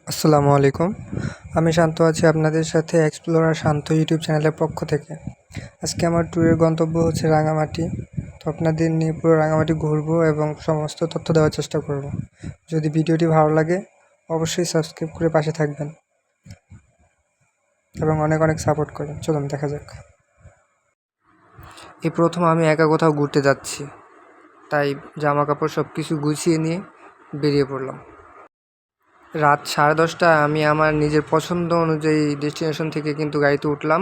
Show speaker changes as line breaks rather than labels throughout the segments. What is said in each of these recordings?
আসসালামু আলাইকুম। আমি শান্ত আছি আপনাদের সাথে এক্সপ্লোরার শান্ত ইউটিউব চ্যানেলের পক্ষ থেকে। আজকে আমার ট্যুরের গন্তব্য হচ্ছে রাঙামাটি। তো আপনাদের নিয়ে পুরো রাঙামাটি ঘুরবো এবং সমস্ত তথ্য দেওয়ার চেষ্টা করব। যদি ভিডিওটি ভালো লাগে অবশ্যই সাবস্ক্রাইব করে পাশে থাকবেন এবং অনেক অনেক সাপোর্ট করবেন। চলুন দেখা যাক। এই প্রথম আমি একা কোথাও ঘুরতে যাচ্ছি, তাই জামা কাপড় সব কিছু গুছিয়ে নিয়ে বেরিয়ে পড়লাম। রাত 10:30টায় আমি আমার নিজের পছন্দ অনুযায়ী ডেস্টিনেশন থেকে কিন্তু গাড়িতে উঠলাম।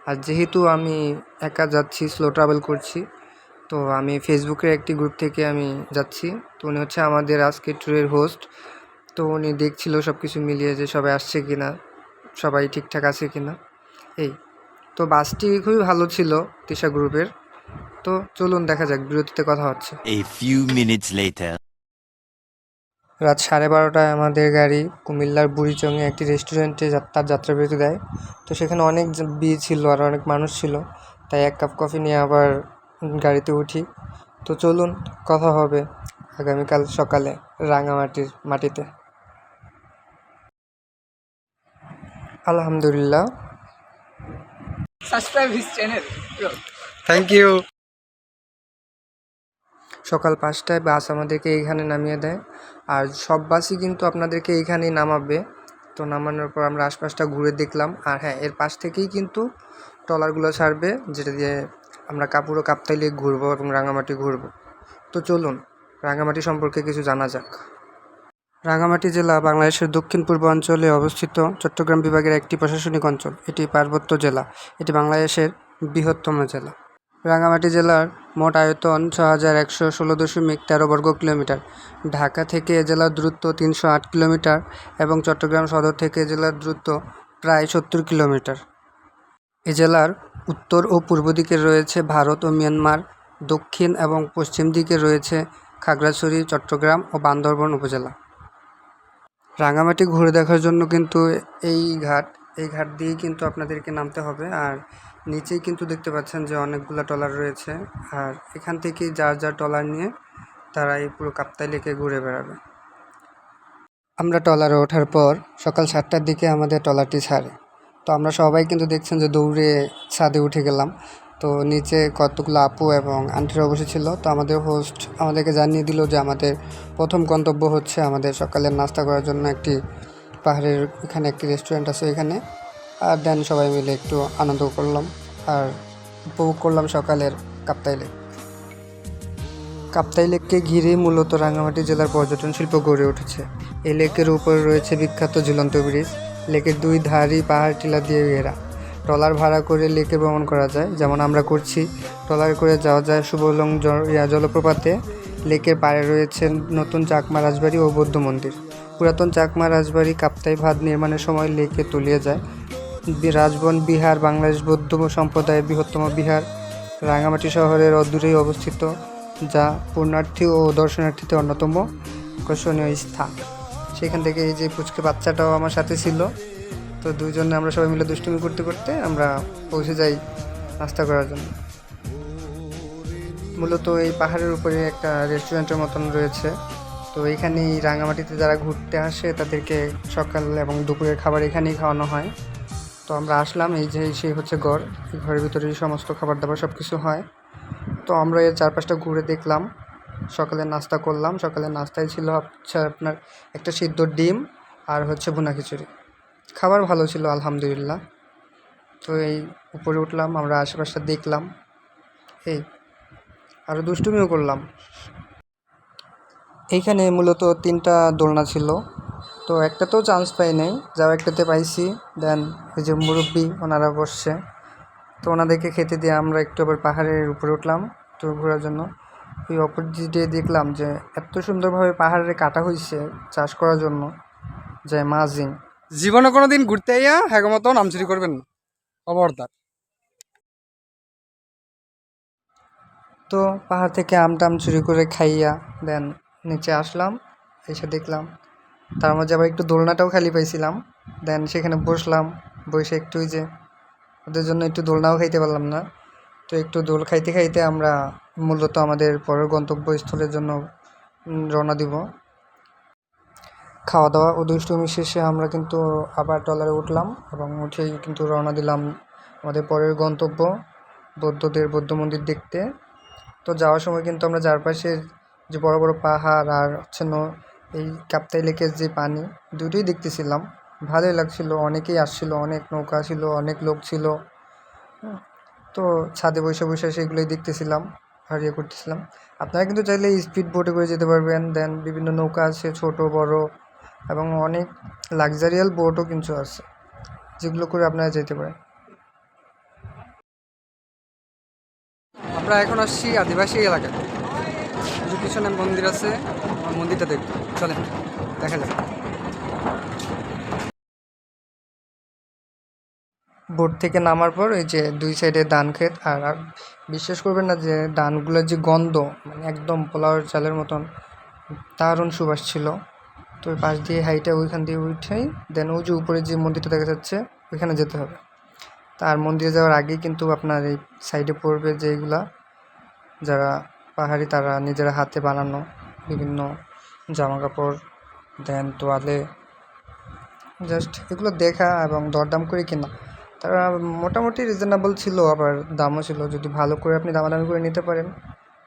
আর যেহেতু আমি একা যাচ্ছি, স্লো ট্রাভেল করছি, তো আমি ফেসবুকের একটি গ্রুপ থেকে আমি যাচ্ছি। তো উনি হচ্ছে আমাদের আজকের ট্যুরের হোস্ট। তো উনি দেখছিল সব কিছু মিলিয়ে যে সবাই আসছে কিনা, সবাই ঠিকঠাক আছে কিনা। এই তো বাসটি খুবই ভালো ছিল তিশা গ্রুপের। তো চলুন দেখা যাক, বিরতিতে কথা হচ্ছে।
A few minutes later.
রাত 12:30টায় আমাদের গাড়ি কুমিল্লার বুড়িচংয়ে একটি রেস্টুরেন্টে তার যাত্রাবিরতি দেয়। তো সেখানে অনেক ভিড় ছিল আর অনেক মানুষ ছিল, তাই এক কাপ কফি নিয়ে আবার গাড়িতে উঠি। তো চলুন কথা হবে আগামীকাল সকালে রাঙামাটির মাটিতে। আলহামদুলিল্লাহ।
Subscribe his channel, bro.
Thank you. সকাল 5টায় বাস আমাদেরকে এইখানে নামিয়ে দেয়, আর সব বাসই কিন্তু আপনাদেরকে এইখানেই নামাবে। তো নামানোর পর আমরা আশপাশটা ঘুরে দেখলাম, আর হ্যাঁ, এর পাশ থেকেই কিন্তু ট্রলারগুলো ছাড়বে, যেটা দিয়ে আমরা পুরো কাপ্তাই লেক ঘুরবো এবং রাঙামাটি ঘুরবো। তো চলুন রাঙামাটি সম্পর্কে কিছু জানা যাক। রাঙামাটি জেলা বাংলাদেশের দক্ষিণ পূর্ব অঞ্চলে অবস্থিত চট্টগ্রাম বিভাগের একটি প্রশাসনিক অঞ্চল। এটি পার্বত্য জেলা। এটি বাংলাদেশের বৃহত্তম জেলা। রাঙামাটি জেলার মোট আয়তন 6116.13 বর্গ কিলোমিটার। ঢাকা থেকে এ জেলার দূরত্ব 308 কিলোমিটার এবং চট্টগ্রাম সদর থেকে এ জেলার দূরত্ব প্রায় 70 কিলোমিটার। এ জেলার উত্তর ও পূর্ব দিকে রয়েছে ভারত ও মিয়ানমার, দক্ষিণ এবং পশ্চিম দিকে রয়েছে খাগড়াছড়ি, চট্টগ্রাম ও বান্দরবান উপজেলা। রাঙামাটি ঘুরে দেখার জন্য কিন্তু এই ঘাট দিয়েই কিন্তু আপনাদেরকে নামতে হবে। আর নিচেই কিন্তু দেখতে পাচ্ছেন যে অনেকগুলো ট্রলার রয়েছে, আর এখান থেকেই যার ট্রলার নিয়ে তারা এই পুরো কাপ্তাই লেকে ঘুরে বেড়াবে। আমরা ট্রলারে ওঠার পর সকাল 7টার দিকে আমাদের ট্রলারটি ছাড়ে। তো আমরা সবাই কিন্তু দেখছেন যে দৌড়ে ছাদে উঠে গেলাম। তো নিচে কতগুলো আপু এবং আন্টিরা বসেছিল। তো আমাদের হোস্ট আমাদেরকে জানিয়ে দিল যে আমাদের প্রথম গন্তব্য হচ্ছে আমাদের সকালের নাস্তা করার জন্য একটি পাহাড়ের এখানে একটি রেস্টুরেন্ট আছে এখানে। আর দেন সবাই মিলে একটু আনন্দ করলাম আর উপভোগ করলাম সকালের কাপ্তাই লেক। কাপ্তাই লেককে ঘিরেই মূলত রাঙামাটি জেলার পর্যটন শিল্প গড়ে উঠেছে। এই লেকের উপরে রয়েছে বিখ্যাত ঝুলন্ত ব্রিজ। লেকের দুই ধারই পাহাড় টিলা দিয়ে ঘেরা। ট্রলার ভাড়া করে লেকে ভ্রমণ করা যায়, যেমন আমরা করছি। ট্রলার করে যাওয়া যায় সুবলং জলপ্রপাতে। লেকের পাড়ে রয়েছে নতুন চাকমা রাজবাড়ি ও বৌদ্ধ মন্দির। পুরাতন চাকমা রাজবাড়ি কাপ্তাই বাঁধ নির্মাণের সময় লেকে তলিয়ে যায়। রাজবন বিহার বাংলাদেশ বৌদ্ধ সম্প্রদায়ের বৃহত্তম বিহার রাঙামাটি শহরের অদূরেই অবস্থিত, যা পুণ্যার্থী ও দর্শনার্থীদের অন্যতম আকর্ষণীয় স্থান। সেখান থেকে এই যে পুচকে বাচ্চাটাও আমার সাথে ছিল। তো দুইজনে আমরা সবাই মিলে দুষ্টুমি করতে করতে আমরা পৌঁছে যাই নাস্তা করার জন্য। মূলত এই পাহাড়ের উপরে একটা রেস্টুরেন্টের মতন রয়েছে। তো এখানেই রাঙামাটিতে যারা ঘুরতে আসে তাদেরকে সকাল এবং দুপুরের খাবার এখানেই খাওয়ানো হয়। তো আমরা আসলাম, এই যে সেই হচ্ছে ঘর। এই ঘরের ভিতরেই সমস্ত খাবার দাবার সব কিছু হয়। তো আমরা এর চারপাশটা ঘুরে দেখলাম, সকালে নাস্তা করলাম। সকালের নাস্তায় ছিল হচ্ছে আপনার একটা সিদ্ধ ডিম আর হচ্ছে ভুনা খিচুড়ি। খাবার ভালো ছিল আলহামদুলিল্লাহ। তো এই উপরে উঠলাম, আমরা আশেপাশটা দেখলাম, এই আরও দুষ্টুমিও করলাম। এইখানে মূলত 3টা দোলনা ছিল। তো একটাতেও চান্স পাই নাই, যাও একটাতে পাইছি। দেন ওই যে মুরব্বি ওনারা বসছে, তো ওনাদেরকে খেতে দিয়ে আমরা একটু আবার পাহাড়ের উপরে উঠলাম একটু ঘোরার জন্য। ওই অপোজিটে দেখলাম যে এত সুন্দরভাবে পাহাড়ে কাটা হয়েছে চাষ করার জন্য, যে মাজিং।
জীবনে কোনোদিন ঘুরতে আইয়া হ্যাগো মতো নাম চুরি করবেন না, খবরদার।
তো পাহাড় থেকে আমটাম চুরি করে খাইয়া দেন নিচে আসলাম, এসে দেখলাম তার মাঝে আবার একটু দোলনাটাও খালি পাইছিলাম। দেন সেখানে বসলাম, বসে একটু ওই যে ওদের জন্য একটু দোলনাও খাইতে পারলাম না। তো একটু দোল খাইতে খাইতে আমরা মূলত আমাদের পরের গন্তব্যস্থলের জন্য রওনা দিব। খাওয়া দাওয়া ও দুষ্টুমি শেষে আমরা কিন্তু আবার ট্রলারে উঠলাম এবং উঠেই কিন্তু রওনা দিলাম আমাদের পরের গন্তব্য বৌদ্ধদের বৌদ্ধ মন্দির দেখতে। তো যাওয়ার সময় কিন্তু আমরা চারপাশের যে বড় বড় পাহাড় আর হচ্ছে এই কাপ্তাই লেকের যে পানি দুটোই দেখতেছিলাম। ভালোই লাগছিল, অনেকেই আসছিল, অনেক নৌকা ছিল, অনেক লোক ছিল। তো ছাদে বসে বসে সেগুলোই দেখতেছিলাম আর ইয়ে করতেছিলাম। আপনারা কিন্তু চাইলে স্পিড বোটে করে যেতে পারবেন, দেন বিভিন্ন নৌকা আছে ছোট বড় এবং অনেক লাক্সারিয়াল বোটও কিন্তু আছে যেগুলো করে আপনারা যেতে পারেন।
আমরা এখন আসছি আদিবাসী এলাকায়, যে পিছনে মন্দির আছে, আমার মন্দিরটা দেখবো, চলেন দেখা যাক।
বোট থেকে নামার পর এই যে দুই সাইডে ধান ক্ষেত, আর বিশ্বাস করবেন না যে ধানগুলোর যে গন্ধ, মানে একদম পোলাওয়ের চালের মতন দারুণ সুবাস ছিল। তো ওই পাশ দিয়ে হাইটা ওইখান দিয়ে উঠেই দেন ওই যে উপরে যে মন্দিরটা দেখা যাচ্ছে ওইখানে যেতে হবে। তার মন্দিরে যাওয়ার আগেই কিন্তু আপনার এই সাইডে পড়বে যে এগুলা যারা পাহাড়ি তারা নিজেরা হাতে বানানো বিভিন্ন জামা কাপড়, দেন তোয়ালে, জাস্ট এগুলো দেখা এবং দরদাম করে কেনা। তারা মোটামুটি রিজনেবল ছিল, আবার দামও ছিল। যদি ভালো করে আপনি দামাদামি করে নিতে পারেন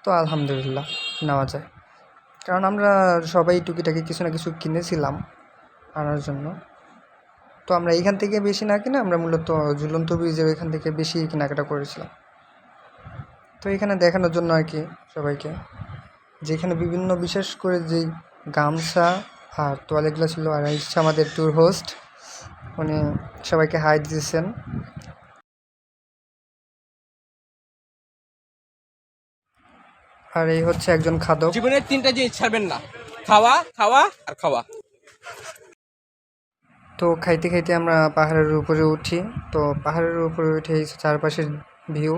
তো আলহামদুলিল্লাহ নেওয়া যায়। কারণ আমরা সবাই টুকিটাকি কিছু না কিছু কিনেছিলাম আনার জন্য। তো আমরা এইখান থেকে বেশি না কিনে আমরা মূলত ঝুলন্ত ব্রিজের ওইখান থেকে বেশি কেনাকাটা করেছিলাম। তো এখানে দেখানোর জন্য আর কি সবাইকে, যেখানে বিভিন্ন বিশেষ করে যেই গামছা আর তোয়ালেগুলো ছিল। আর হচ্ছে আমাদের ট্যুর হোস্ট, উনি সবাইকে হাই দিয়েছেন। আর এই হচ্ছে একজন খাদক।
জীবনের 3টা জিনিস ছাড়বেন না: খাওয়া, খাওয়া আর খাওয়া।
তো খাইতে খাইতে আমরা পাহাড়ের উপরে উঠি। তো পাহাড়ের উপরে উঠে এই চারপাশের ভিউ,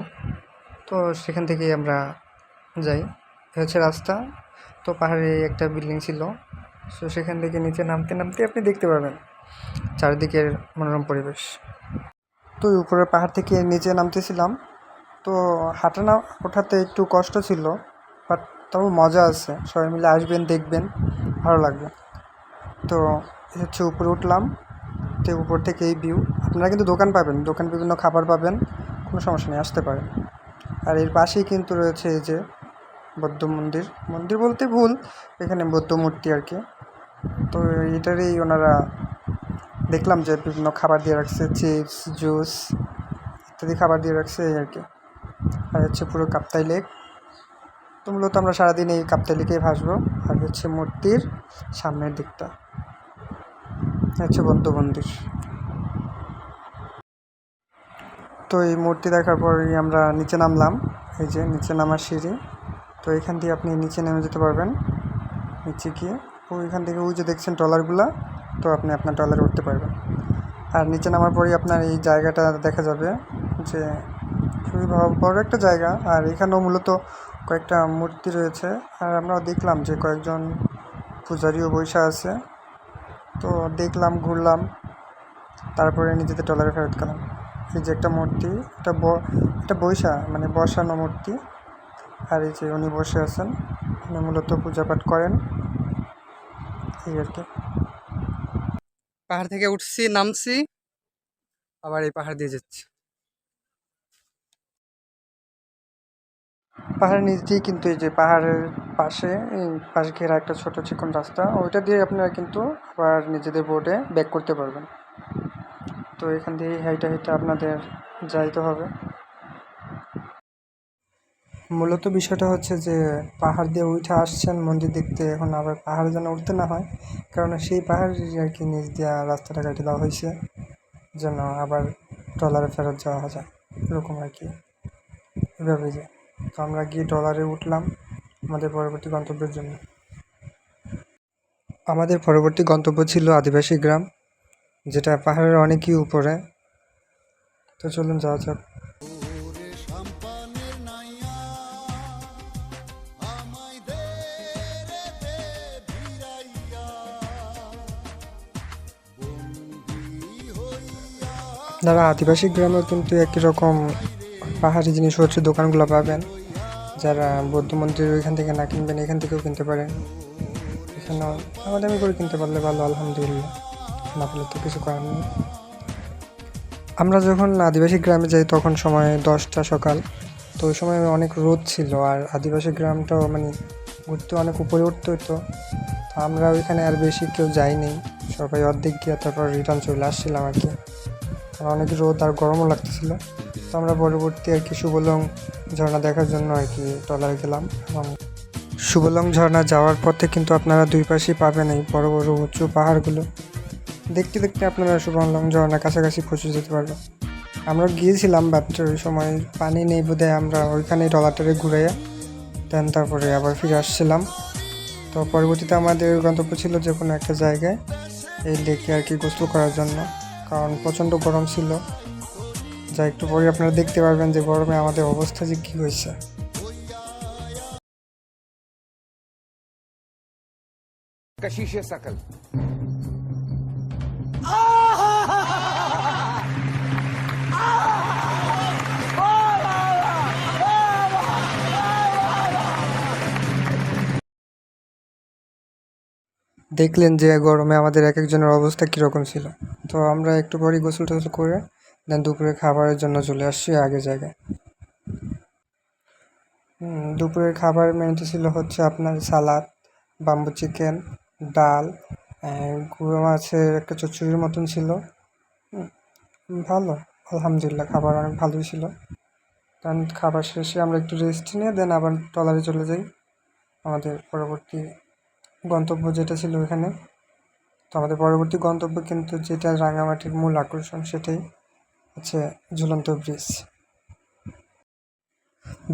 তো সেখান থেকেই আমরা যাই। এ হচ্ছে রাস্তা। তো পাহাড়ে একটা বিল্ডিং ছিল, তো সেখান থেকে নিচে নামতে নামতে আপনি দেখতে পাবেন চারিদিকের মনোরম পরিবেশ। তো উপরের পাহাড় থেকে নিচে নামতেছিলাম। তো হাঁটা না ওঠাতে একটু কষ্ট ছিল, বাট তবু মজা আছে। সবাই মিলে আসবেন, দেখবেন, ভালো লাগবে। তো হচ্ছে উপরে উঠলাম। তো উপর থেকে এই ভিউ, আপনারা কিন্তু দোকান পাবেন, দোকান বিভিন্ন খাবার পাবেন, কোনো সমস্যা নেই, আসতে পারেন। আর এর পাশেই কিন্তু রয়েছে এই যে বৌদ্ধ মন্দির। মন্দির বলতে ভুল, এখানে বৌদ্ধ মূর্তি আর কি। তো এটারই ওনারা দেখলাম যে বিভিন্ন খাবার দিয়ে রাখছে, চিপস, জুস ইত্যাদি খাবার দিয়ে রাখছে এই আর কি। আর হচ্ছে পুরো কাপ্তাই লেক। তো মূলত আমরা সারাদিন এই কাপ্তাই লেকেই ভাসবো। আর হচ্ছে মূর্তির সামনের দিকটা হচ্ছে বৌদ্ধ মন্দির। তো এই মূর্তি দেখার পরই আমরা নিচে নামলাম। এই যে নিচে নামার সিঁড়ি, তো এখান দিয়ে আপনি নিচে নেমে যেতে পারবেন। নিচে গিয়ে ওইখান থেকে ওই যে দেখছেন ট্রলারগুলো, তো আপনি আপনার ট্রলারে উঠতে পারবেন। আর নিচে নামার পরেই আপনার এই জায়গাটা দেখা যাবে যে খুবই বড় একটা জায়গা। আর এখানেও মূলত কয়েকটা মূর্তি রয়েছে। আর আমরা দেখলাম যে কয়েকজন পূজারীও বৈশা আছে। তো দেখলাম, ঘুরলাম, তারপরে নিজেদের ট্রলারে ফেরত গেলাম। এই যে একটা মূর্তি, এটা বৈশা মানে বসানো মূর্তি। আর এই যে উনি বসে আছেন, উনি মূলত পূজা পাঠ করেন এই আর কি।
পাহাড় থেকে উঠছি, নামছি, আবার এই পাহাড় দিয়ে যাচ্ছি।
পাহাড়ের নিচ দিয়ে কিন্তু এই যে পাহাড়ের পাশে এই পাশ ঘেরা একটা ছোট চিকন রাস্তা, ওইটা দিয়ে আপনারা কিন্তু আবার নিজেদের বোটে ব্যাক করতে পারবেন। তো এখান দিয়ে হাইটা হাইটা আপনাদের যাইতে হবে। মূলত বিষয়টা হচ্ছে যে পাহাড় দিয়ে উঠে আসছেন মন্দির দেখতে, এখন আবার পাহাড়ে যেন উঠতে না হয়, কারণ সেই পাহাড়ের আর কি নিচ দিয়ে রাস্তাটা কেটে দেওয়া হয়েছে যেন আবার ট্রলারে ফেরত যাওয়া যায়, এরকম আর কি, এভাবে যায়। তো আমরা গিয়ে ট্রলারে উঠলাম আমাদের পরবর্তী গন্তব্যের জন্য। আমাদের পরবর্তী গন্তব্য ছিল আদিবাসী গ্রাম, যেটা পাহাড়ের অনেকই উপরে। তো চলুন যাওয়া যাক। যারা আদিবাসী গ্রামেও কিন্তু একই রকম পাহাড়ি জিনিসপত্রের দোকানগুলো পাবেন। যারা বৌদ্ধ মন্দির ওইখান থেকে না কিনবেন, এখান থেকেও কিনতে পারেন। কেন দামাদামি করে কিনতে পারলে ভালো, আলহামদুলিল্লাহ, না পেলে তো কিছু করার নেই। আমরা যখন আদিবাসী গ্রামে যাই তখন সময় 10টা সকাল, তো ওই সময় অনেক রোদ ছিল আর আদিবাসী গ্রামটাও মানে ঘুরতে অনেক উপরে উঠতে হতো। তো আমরা ওইখানে আর বেশি কেউ যাইনি, সবাই অর্ধেক গিয়ে তারপর রিটার্ন চলে আসছিলাম আর কি। আর অনেক রোদ আর গরমও লাগতেছিল। তো আমরা পরবর্তী আর কি শুভলং ঝর্ণা দেখার জন্য আর কি ট্রলারে গেলাম। এবং শুভলং ঝর্ণা যাওয়ার পথে কিন্তু আপনারা দুই পাশেই পাবেন এই বড় বড় উঁচু পাহাড়গুলো। দেখতে দেখতে আপনারা শুভলং ঝর্ণা কাছাকাছি পৌঁছে যেতে পারবেন। আমরা গিয়েছিলাম বাট ওই সময় পানি নেই বোধহয়, আমরা ওইখানেই ট্রলারটারে ঘুরে দেন তারপরে আবার ফিরে আসছিলাম। তো পরবর্তীতে আমাদের গন্তব্য ছিল যে কোনো একটা জায়গায় এই লেকে আর কি গোসল করার জন্য, কারণ প্রচণ্ড গরম ছিল। যা একটু পরে আপনারা দেখতে পারবেন যে গরমে আমাদের অবস্থা যে কী হয়েছে।
कशिश सकल
দেখলেন যে গরমে আমাদের এক একজনের অবস্থা কীরকম ছিল। তো আমরা একটু পরেই গোসল টোসল করে দেন দুপুরে খাবারের জন্য চলে আসছি আগে জায়গায়। দুপুরের খাবার মেনুতে ছিল হচ্ছে আপনার সালাদ, বাম্বু চিকেন, ডাল, গুঁড়ো মাছের একটা চচ্চড়ির মতন ছিল। ভালো, আলহামদুলিল্লাহ, খাবার অনেক ভালোই ছিল। কারণ খাবার শেষে আমরা একটু রেস্ট নিয়ে দেন আবার ট্রলারে চলে যাই আমাদের পরবর্তী গন্তব্য যেটা ছিল ওখানে। তো আমাদের পরবর্তী গন্তব্য কিন্তু যেটা রাঙামাটির মূল আকর্ষণ সেটাই হচ্ছে ঝুলন্ত ব্রিজ।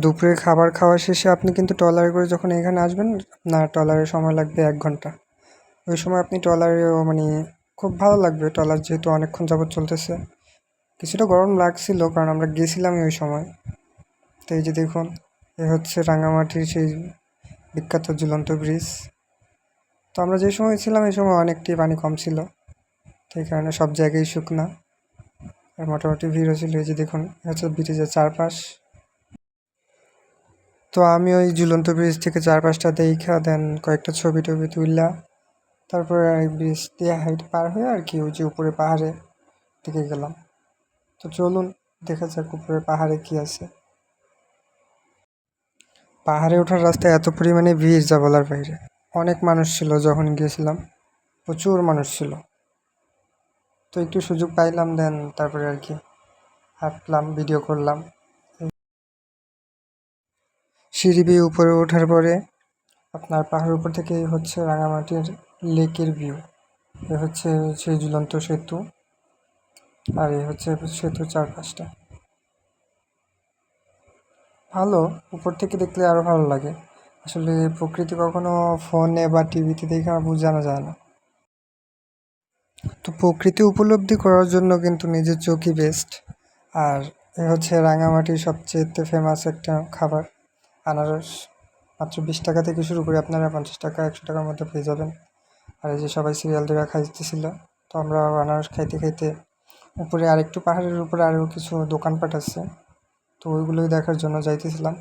দুপুরে খাবার খাওয়া শেষে আপনি কিন্তু ট্রলারে করে যখন এখানে আসবেন, আপনার ট্রলারে সময় লাগবে 1 ঘন্টা। ওই সময় আপনি ট্রলারেও মানে খুব ভালো লাগবে, ট্রলার যেহেতু অনেকক্ষণ যাবত চলতেছে। কিছুটা গরম লাগছিল কারণ আমরা গেছিলামই ওই সময়। তো এই যে দেখুন, এ হচ্ছে রাঙামাটির সেই বিখ্যাত ঝুলন্ত ব্রিজ। তো আমরা যে সময় ছিলাম এই সময় অনেকটাই পানি কম ছিল, সেই কারণে সব জায়গায় শুকনা আর মোটামুটি ভিড়ও ছিল। এই যে দেখুন, হচ্ছে ব্রিজের চারপাশ। তো আমি ওই ঝুলন্ত ব্রিজ থেকে চারপাশটা দেখা দেন কয়েকটা ছবি টবি তুললা, তারপরে এই ব্রিজ দিয়ে হাইট পার হয়ে আর কি ওই যে উপরে পাহাড়ে দিকে গেলাম। তো চলুন দেখা যাক উপরে পাহাড়ে কি আছে। পাহাড়ে ওঠার রাস্তায় এত পরিমাণে ভিড় যা বলার বাইরে। অনেক মানুষ ছিল যখন গিয়েছিলাম, প্রচুর মানুষ ছিল। তো একটু সুযোগ পাইলাম দেন তারপরে আর কি হাঁটলাম, ভিডিও করলাম। সিঁড়ি বেয়ে উপরে ওঠার পরে আপনার পাহাড়ের উপর থেকে হচ্ছে রাঙামাটির লেকের ভিউ। এ হচ্ছে সেই ঝুলন্ত সেতু, আর এ হচ্ছে সেতুর চারপাশটা। ভালো, উপর থেকে দেখলে আরও ভালো লাগে। আসলে প্রকৃতি কখনো ফোনে বা টিভিতে দেখে বোঝানো যায় না। তো প্রকৃতি উপলব্ধি করার জন্য কিন্তু নিজের চোখই বেস্ট। আর এ হচ্ছে রাঙামাটির সবচেয়ে ফেমাস একটা খাবার, আনারস। মাত্র 20 টাকা থেকে শুরু করে আপনারা 50 টাকা 100 টাকার মধ্যে পেয়ে যাবেন। আর এই যে সবাই সিরিয়াল ধরে খাইতেছিল, তো আমরা আনারস খাইতে খাইতে উপরে আরেকটু পাহাড়ের উপরে আরও কিছু দোকানপাট আছে, তো ওইগুলোই দেখার জন্য যাইতেছিলাম।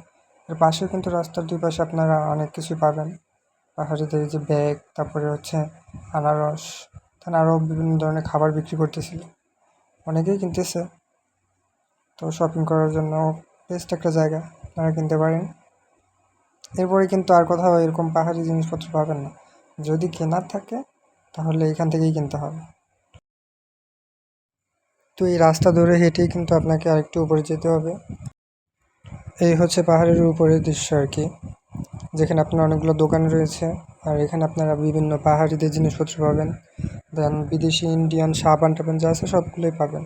এর পাশে কিন্তু রাস্তার দুই পাশে আপনারা অনেক কিছুই পাবেন, পাহাড়িদের যে ব্যাগ, তারপরে হচ্ছে আনারস, তারা আরও বিভিন্ন ধরনের খাবার বিক্রি করতেছিল, অনেকেই কিনতেছে। তো শপিং করার জন্য বেস্ট একটা জায়গা, আপনারা কিনতে পারেন। এরপরে কিন্তু আর কোথাও এরকম পাহাড়ি জিনিসপত্র পাবেন না, যদি কেনার থাকে তাহলে এখান থেকেই কিনতে হবে। তো এই রাস্তা ধরে হেঁটেই কিন্তু আপনাকে আরেকটু উপরে যেতে হবে। এই হচ্ছে পাহাড়ের উপরের দৃশ্য আর কি, যেখানে আপনার অনেকগুলো দোকান রয়েছে। আর এখানে আপনারা বিভিন্ন পাহাড়িদের জিনিসপত্র পাবেন, দেন বিদেশি ইন্ডিয়ান সাবান টাবান যা আছে সবগুলোই পাবেন,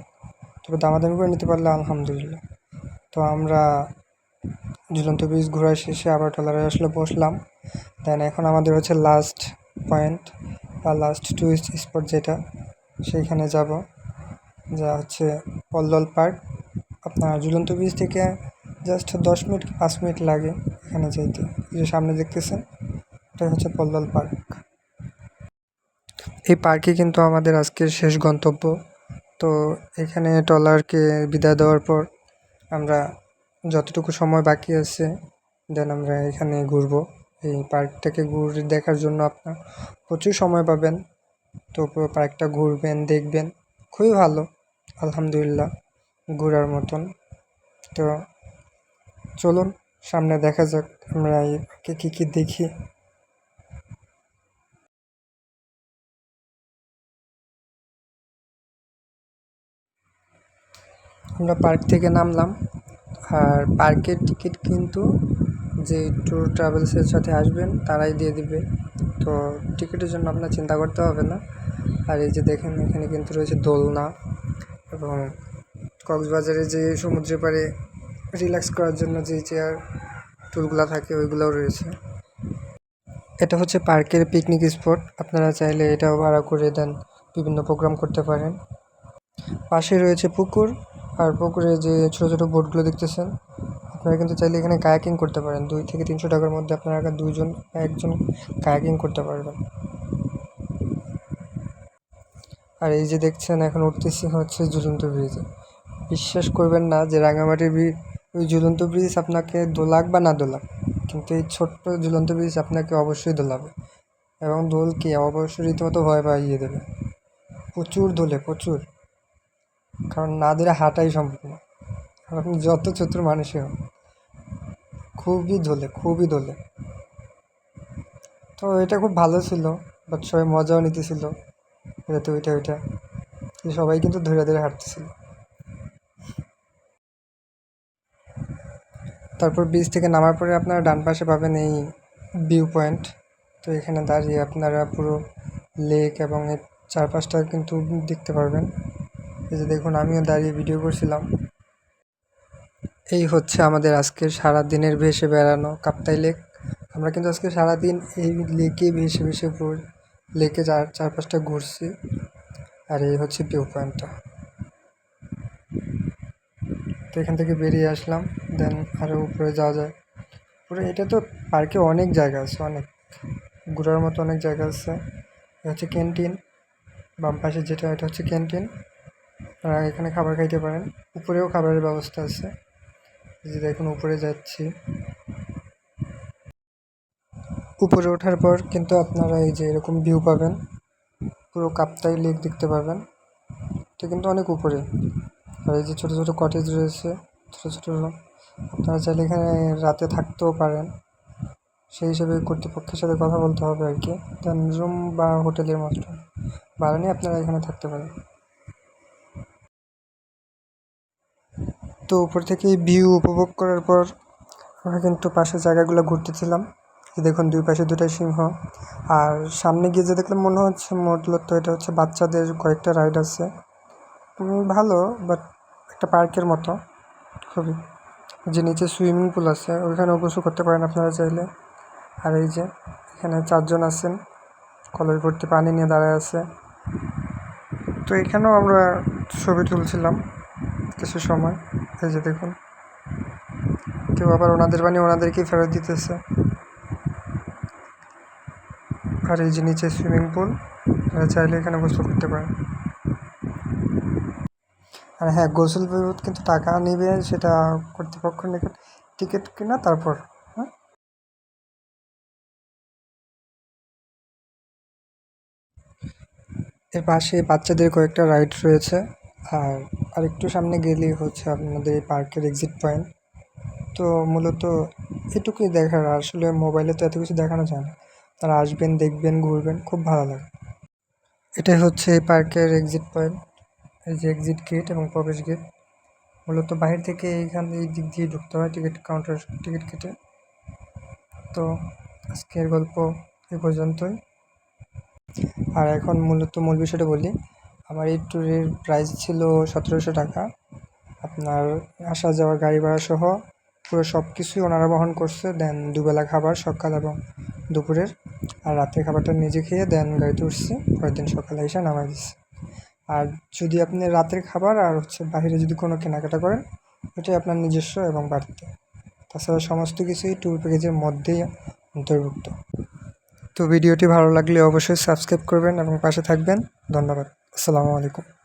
তবে দামাদামি করে নিতে পারলে আলহামদুলিল্লাহ। তো আমরা ঝুলন্ত ব্রিজ ঘোরা শেষে আবার ট্রলারে আসলে বসলাম। দেন এখন আমাদের হচ্ছে লাস্ট পয়েন্ট বা লাস্ট টুরিস্ট স্পট যেটা, সেইখানে যাব, যা হচ্ছে পল্দল পার্ক। আপনার ঝুলন্ত ব্রিজ থেকে জাস্ট 10 মিনিট 5 মিনিট লাগে এখানে যেতে। যে সামনে দেখতেছেন ওটাই হচ্ছে পল্দল পার্ক। এই পার্কে কিন্তু আমাদের আজকের শেষ গন্তব্য। তো এখানে ট্রলারকে বিদায় দেওয়ার পর আমরা যতটুকু সময় বাকি আছে দেন আমরা এখানে ঘুরবো এই পার্কটাকে ঘুরে দেখার জন্য আপনার প্রচুর সময় পাবেন। তো পুরো পার্কটা ঘুরবেন, দেখবেন, খুবই ভালো আলহামদুলিল্লাহ, ঘোরার মতন। তো চলুন সামনে দেখা যাক আমরা এই পার্কে কী কী দেখি। আমরা পার্ক থেকে নামলাম, আর পার্কের টিকিট কিন্তু যে ট্যুর ট্রাভেলসের সাথে আসবেন তারাই দিয়ে দিবে, তো টিকিটের জন্য আপনার চিন্তা করতে হবে না। আর এই যে দেখেন এখানে কিন্তু রয়েছে দোলনা, এবং কক্সবাজারে যে সমুদ্রের পাড়ে রিল্যাক্স করার জন্য যে চেয়ার টুলগুলো থাকে ওইগুলোও রয়েছে। এটা হচ্ছে পার্কের পিকনিক স্পট, আপনারা চাইলে এটাও ভাড়া করে দেন, বিভিন্ন প্রোগ্রাম করতে পারেন। পাশে রয়েছে পুকুর, আর পুকুরে যে ছোটো ছোটো বোটগুলো দেখতেছেন, আপনারা কিন্তু চাইলে এখানে কায়াকিং করতে পারেন। 2 থেকে 300 টাকার মধ্যে আপনারা একজন কায়াকিং করতে পারবেন। আর এই যে দেখছেন এখন উঠতেছি হচ্ছে ঝুলন্ত ব্রিজে। বিশ্বাস করবেন না যে রাঙামাটির ওই ঝুলন্ত ব্রিজ আপনাকে দোলাক বা না দোলাক, কিন্তু এই ছোট্ট ঝুলন্ত ব্রিজ আপনাকে অবশ্যই দোলাবে, এবং দোলকে অবশ্যই রীতিমতো ভয় পাইয়ে দেবে। প্রচুর দোলে, প্রচুর, কারণ না ধরে হাঁটাই সম্ভব না, আর আপনি যত চতুর মানুষই হন, খুবই দোলে, খুবই দোলে। তো এটা খুব ভালো ছিল, বাট সবাই মজাও নিতেছিল এটাতে ওইটা সবাই কিন্তু ধীরে ধীরে হাঁটতেছিল। তারপর ব্রিজ থেকে নামার পরে আপনারা ডান পাশে পাবেন এই ভিউ পয়েন্ট। তো এখানে দাঁড়িয়ে আপনারা পুরো লেক এবং এর চারপাশটা কিন্তু দেখতে পারবেন। এই যে দেখুন আমিও দাঁড়িয়ে ভিডিও করছিলাম। এই হচ্ছে আমাদের আজকের সারাদিনের ভেসে বেড়ানো কাপ্তাই লেক। আমরা কিন্তু আজকে সারাদিন এই লেকে ভেসে ভেসে পুরো লেকে চারপাশটা ঘুরছি। আর এই হচ্ছে ভিউ পয়েন্টটা। তো এখান থেকে বেরিয়ে আসলাম, দেন আরও উপরে যাওয়া যায়। পুরো এটা তো পার্কে অনেক জায়গা আছে, অনেক ঘোরার মতো অনেক জায়গা আছে। এটা হচ্ছে ক্যান্টিন, বাম পাশে যেটা এটা হচ্ছে ক্যান্টিন, আপনারা এখানে খাবার খাইতে পারেন। উপরেও খাবারের ব্যবস্থা আছে। এই যে দেখুন উপরে যাচ্ছি, উপরে ওঠার পর কিন্তু আপনারা এই যে এরকম ভিউ পাবেন, পুরো কাপ্তাই লেক দেখতে পারবেন। এটা কিন্তু অনেক উপরে। আর এই যে ছোটো ছোটো কটেজ রয়েছে, ছোটো ছোটো, আপনারা চাইলে এখানে রাতে থাকতেও পারেন। সেই হিসেবে কর্তৃপক্ষের সাথে কথা বলতে হবে আর কি, দেন রুম বা হোটেলের মতো ভাড়া নিয়ে আপনারা এখানে থাকতে পারেন। তো উপর থেকে এই ভিউ উপভোগ করার পর আমরা কিন্তু পাশের জায়গাগুলো ঘুরতেছিলাম। দেখুন দুই পাশে দুটাই সিংহ, আর সামনে গিয়ে যে দেখলাম মনে হচ্ছে মূলত এটা হচ্ছে বাচ্চাদের কয়েকটা রাইড আছে, ভালো, বাট একটা পার্কের মতো খুবই। যে নিচে সুইমিং পুল আছে, ওইখানেও গোসল করতে পারেন আপনারা চাইলে। আর এই যে এখানে 4 জন আছেন, কলের ভর্তি পানি নিয়ে দাঁড়ায় আছে। তো এখানেও আমরা ছবি তুলছিলাম কিছু সময়। এই যে দেখুন কেউ আবার ওনাদের পানি ওনাদেরকেই ফেরত দিতেছে। আর এই যে নিচে সুইমিং পুল, চাইলে এখানে গোসল করতে পারেন। আর হ্যাঁ, গোসল বাবদ কিন্তু টাকা নেবে, সেটা কর্তৃপক্ষের নিকট টিকিট কিনা তারপর। হ্যাঁ, এর পাশে বাচ্চাদের কয়েকটা রাইড রয়েছে। আর আরেকটু সামনে গেলেই হচ্ছে আপনাদের এই পার্কের এক্সিট পয়েন্ট। তো মূলত এটুকুই দেখার, আসলে মোবাইলে তো এত কিছু দেখানো যায় না। তারা আসবেন, দেখবেন, ঘুরবেন, খুব ভালো লাগে। এটাই হচ্ছে এই পার্কের এক্সিট পয়েন্ট, এই যে এক্সিট গেট এবং প্রবেশ গেট। মূলত বাহির থেকে এই দিক দিয়ে ঢুকতে হয় কাউন্টার টিকিট কেটে। তো আজকের গল্প এ পর্যন্তই। আর এখন মূল বিষয়টা বলি। আমার এই ট্যুরের প্রাইস ছিল 1700 টাকা। আপনার আসা যাওয়া গাড়ি ভাড়া সহ পুরো সব কিছুই ওনারা বহন করছে। দেন দুবেলা খাবার সকাল এবং দুপুরের, আর রাতের খাবারটা নিজে খেয়ে দেন গাড়িতে উঠছি, পরের দিন সকালে এসে নামাই দিচ্ছি। আর যদি আপনি রাতের খাবার আর হচ্ছে বাইরে যদি কোনো কেনাকাটা করেন, ওটাই আপনার নিজস্ব এবং বাড়িতে। তাছাড়া সমস্ত কিছুই ট্যুর প্যাকেজের মধ্যেই অন্তর্ভুক্ত। তো ভিডিওটি ভালো লাগলে অবশ্যই সাবস্ক্রাইব করবেন এবং পাশে থাকবেন। ধন্যবাদ। আসসালামু আলাইকুম।